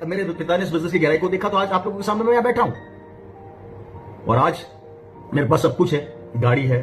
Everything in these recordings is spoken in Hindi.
मेरे पिता ने इस बिजनेस की गहराई को देखा तो आज आप लोगों के सामने मैं यहां बैठा हूं। और आज मेरे पास सब कुछ है, गाड़ी है,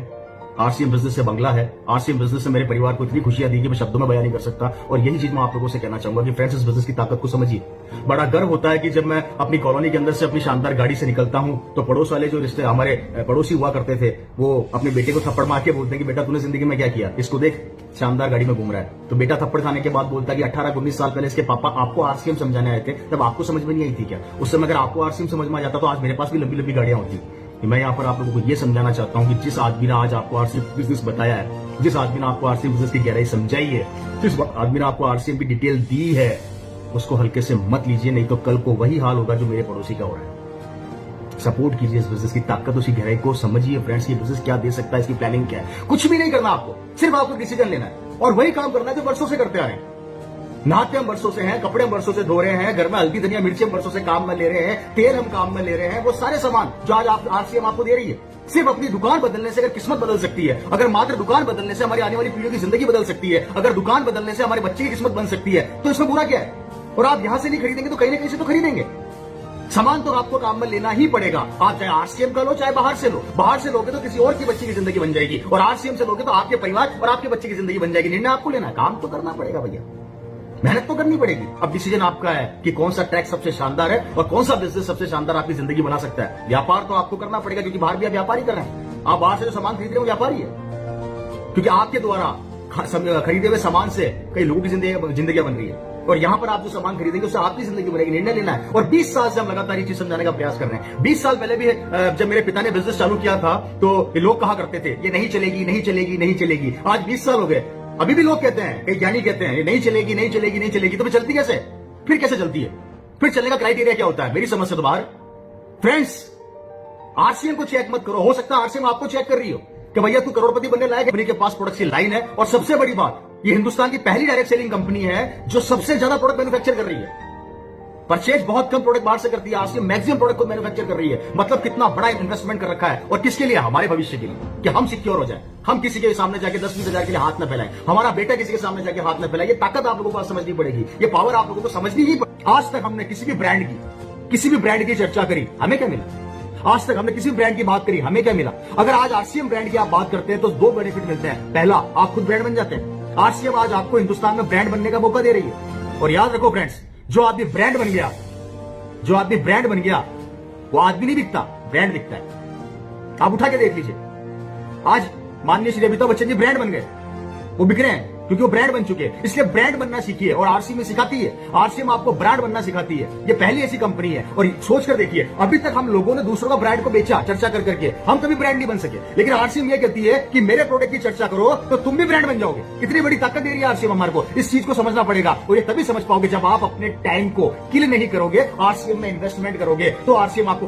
आरसीएम बिजनेस से बंगला है, आरसीएम बिजनेस से मेरे परिवार को इतनी खुशियां दी कि मैं शब्दों में बयान नहीं कर सकता। और यही चीज मैं आप लोगों से कहना चाहूंगा कि फ्रेंड्स, इस बिजनेस की ताकत को समझिए। बड़ा गर्व होता है कि जब मैं अपनी कॉलोनी के अंदर से अपनी शानदार गाड़ी से निकलता हूं तो पड़ोस वाले जो रिश्ते हमारे पड़ोसी हुआ करते थे वो अपने बेटे को थप्पड़ मार के बोलते हैं कि बेटा तूने जिंदगी में क्या किया, इसको देख शानदार गाड़ी में घूम रहा है। तो बेटा थप्पड़ खाने के बाद बोलता है कि 18-19 साल पहले इसके पापा आपको आरसीएम समझाने आए थे, तब आपको समझ में नहीं आई थी क्या? उस समय अगर आपको आरसीएम समझ में आ जाता तो आज मेरे पास भी लंबी लंबी गाड़ियां होती। मैं यहाँ पर आप लोगों को ये समझाना चाहता हूँ कि जिस आदमी ने आज आपको आरसीएम बिजनेस बताया है, जिस आदमी ने आपको आरसीएम बिजनेस की गहराई समझाई है, जिस आदमी ने आपको आरसीएम की डिटेल दी है, उसको हल्के से मत लीजिए, नहीं तो कल को वही हाल होगा जो मेरे पड़ोसी का हो रहा है। सपोर्ट कीजिए इस बिजनेस की ताकत, उसकी गहराई को समझिए। फ्रेंड्स, ये बिजनेस क्या दे सकता है, इसकी प्लानिंग क्या है, कुछ भी नहीं करना आपको, सिर्फ आपको डिसीजन लेना है और वही काम करना है जो वर्षों से करते आ रहे हैं। नहाते हम वर्षों से हैं, कपड़े हम वर्षों से धो रहे हैं, घर में हल्दी धनिया मिर्ची हम वर्षों से काम में ले रहे हैं, तेल हम काम में ले रहे हैं, वो सारे सामान जो आज आप आरसीएम आपको दे रही है। सिर्फ अपनी दुकान बदलने से अगर किस्मत बदल सकती है, अगर मात्र दुकान बदलने से हमारी आने वाली पीढ़ियों की जिंदगी बदल सकती है, अगर दुकान बदलने से हमारे बच्चे की किस्मत बन सकती है, तो इसमें बुरा क्या है? और आप यहां से नहीं खरीदेंगे तो कहीं ना कहीं से तो खरीदेंगे। सामान तो आपको काम में लेना ही पड़ेगा। आप चाहे आरसीएम का लो चाहे बाहर से लो। बाहर से लोगे तो किसी और की बच्ची की जिंदगी बन जाएगी और आरसीएम से लोगे तो आपके परिवार और आपके बच्चे की जिंदगी बन जाएगी। निर्णय आपको लेना है, काम तो करना पड़ेगा भैया, मेहनत तो करनी पड़ेगी। अब डिसीजन आपका है कि कौन सा टैक्स सबसे शानदार है और कौन सा बिजनेस सबसे शानदार आपकी जिंदगी बना सकता है। व्यापार तो आपको करना पड़ेगा क्योंकि बाहर भी आप व्यापारी कर रहे हैं। आप बाहर से जो सामान खरीद रहे हो व्यापारी है, क्योंकि आपके द्वारा खरीदे हुए सामान से कई लोगों की जिंदगी बन रही है और यहां पर आप जो सामान खरीदेंगे उससे आपकी जिंदगी बनेगी। निर्णय लेना है। और 20 साल से हम लगातार ये चीज समझाने का प्रयास कर रहे हैं। 20 साल पहले भी जब मेरे पिता ने बिजनेस चालू किया था तो लोग कहा करते थे ये नहीं चलेगी, नहीं चलेगी, नहीं चलेगी। आज 20 साल हो गए, अभी भी लोग कहते हैं, कई ज्ञानी कहते हैं ये नहीं चलेगी, नहीं चलेगी, नहीं चलेगी। तो फिर चलती कैसे? फिर कैसे चलती है? फिर चलने का क्राइटेरिया क्या होता है? मेरी समझ से तो बाहर। फ्रेंड्स, आरसीएम को चेक मत करो। हो सकता है आरसीएम आपको चेक कर रही हो कि भैया तू करोड़पति बनने लायक है, कंपनी के पास प्रोडक्ट की लाइन है। और सबसे बड़ी बात, ये हिंदुस्तान की पहली डायरेक्ट सेलिंग कंपनी है जो सबसे ज्यादा प्रोडक्ट मैन्युफैक्चर कर रही है। परचेज बहुत कम प्रोडक्ट बाहर से करती है, आरसीएम मैक्सिमम प्रोडक्ट को मैन्युफैक्चर कर रही है। मतलब कितना बड़ा इन्वेस्टमेंट कर रखा है और किसके लिए? हमारे भविष्य के लिए, कि हम सिक्योर हो जाए, हम किसी के सामने जाके 10-20 हजार के लिए हाथ न फैलाएं, हमारा बेटा किसी के सामने जाके हाथ न फैलाए। ये ताकत आप लोगों को समझनी पड़ेगी, ये पावर आप लोगों को समझनी ही पड़ेगी। आज तक हमने किसी भी ब्रांड की चर्चा करी, हमें क्या मिला? आज तक हमने किसी ब्रांड की बात करी, हमें क्या मिला? अगर आज आरसीएम ब्रांड की आप बात करते हैं तो 2 बेनिफिट मिलते हैं। पहला, आप खुद ब्रांड बन जाते हैं। आरसीएम आज आपको हिंदुस्तान में ब्रांड बनने का मौका दे रही है। और याद रखो फ्रेंड्स, जो आदमी ब्रांड बन गया वो आदमी नहीं दिखता, ब्रांड दिखता है। आप उठा के देख लीजिए, आज माननीय श्री अमिताभ बच्चन जी ब्रांड बन गए, वो बिक रहे हैं क्योंकि वो ब्रांड बन चुके हैं। इसलिए ब्रांड बनना सीखिए और आरसीएम सिखाती है। आरसीएम आपको ब्रांड बनना सिखाती है। ये पहली ऐसी कंपनी है। और सोच कर देखिए, अभी तक हम लोगों ने दूसरों का ब्रांड को बेचा चर्चा कर करके, हम कभी ब्रांड नहीं बन सके। लेकिन आरसीएम ये कहती है कि मेरे प्रोडक्ट की चर्चा करो तो तुम भी ब्रांड बन जाओगे। कितनी बड़ी ताकत दे रही है आरसीएम हमारे को। इस चीज को समझना पड़ेगा और ये तभी समझ पाओगे जब आप अपने टाइम को किल नहीं करोगे, आरसीएम में इन्वेस्टमेंट करोगे तो आरसीएम आपको